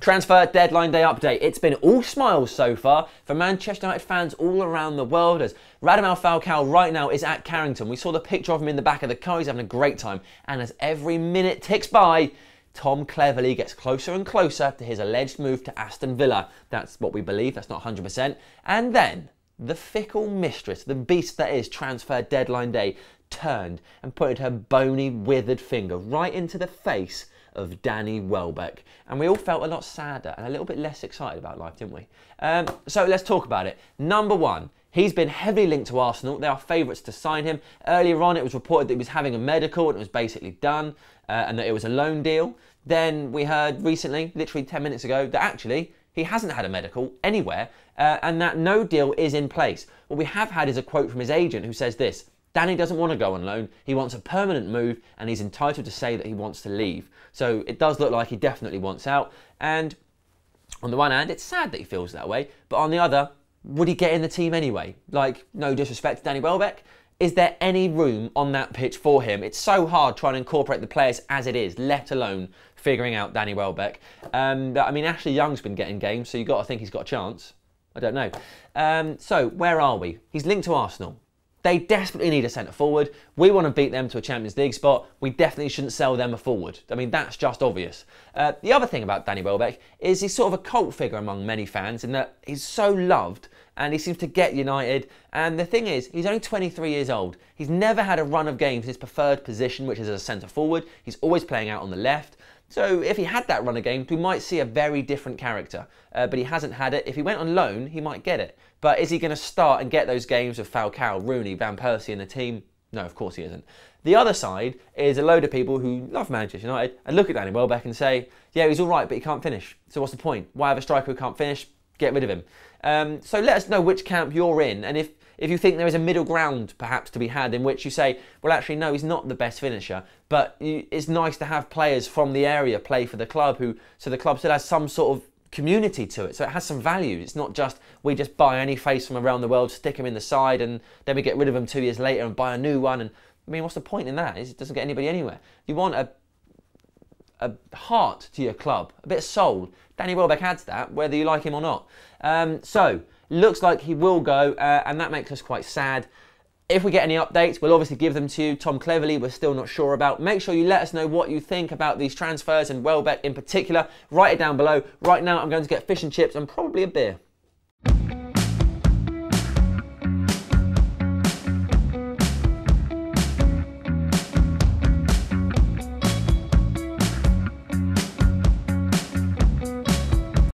Transfer deadline day update. It's been all smiles so far for Manchester United fans all around the world, as Radamel Falcao right now is at Carrington. We saw the picture of him in the back of the car. He's having a great time. And as every minute ticks by, Tom cleverly gets closer and closer to his alleged move to Aston Villa. That's what we believe. That's not 100%. And then the fickle mistress, the beast that is transfer deadline day, turned and pointed her bony, withered finger right into the face of Danny Welbeck. And we all felt a lot sadder and a little bit less excited about life, didn't we? So let's talk about it. Number one, he's been heavily linked to Arsenal. They are favourites to sign him. Earlier on, it was reported that he was having a medical and it was basically done, and that it was a loan deal. Then we heard recently, literally 10 minutes ago, that actually he hasn't had a medical anywhere, and that no deal is in place. What we have had is a quote from his agent who says this: Danny doesn't want to go on loan, he wants a permanent move, and he's entitled to say that he wants to leave. So it does look like he definitely wants out, and on the one hand, it's sad that he feels that way, but on the other, would he get in the team anyway? Like, no disrespect to Danny Welbeck, is there any room on that pitch for him? It's so hard trying to incorporate the players as it is, let alone figuring out Danny Welbeck. I mean, Ashley Young's been getting games, so you've got to think he's got a chance. I don't know. So, where are we? He's linked to Arsenal. They desperately need a centre-forward. We want to beat them to a Champions League spot. We definitely shouldn't sell them a forward. I mean, that's just obvious. The other thing about Danny Welbeck is he's sort of a cult figure among many fans in that he's so loved and he seems to get United. And the thing is, he's only 23 years old. He's never had a run of games in his preferred position, which is as a centre-forward. He's always playing out on the left. So if he had that run of games, we might see a very different character. But he hasn't had it. If he went on loan, he might get it. But is he going to start and get those games with Falcao, Rooney, Van Persie in the team? No, of course he isn't. The other side is a load of people who love Manchester United and look at Danny Welbeck and say, yeah, he's all right, but he can't finish. So what's the point? Why have a striker who can't finish? Get rid of him. So let us know which camp you're in, and if you think there is a middle ground perhaps to be had in which you say, well, actually, no, he's not the best finisher, but it's nice to have players from the area play for the club, so the club still has some sort of community to it, so it has some value. It's not just we just buy any face from around the world, stick him in the side, and then we get rid of him 2 years later and buy a new one. And I mean, what's the point in that? It doesn't get anybody anywhere. You want a heart to your club, a bit of soul. Danny Welbeck adds that, whether you like him or not. So looks like he will go, and that makes us quite sad. If we get any updates, we'll obviously give them to you. Tom Cleverley, we're still not sure about. Make sure you let us know what you think about these transfers and Welbeck in particular. Write it down below. Right now, I'm going to get fish and chips and probably a beer.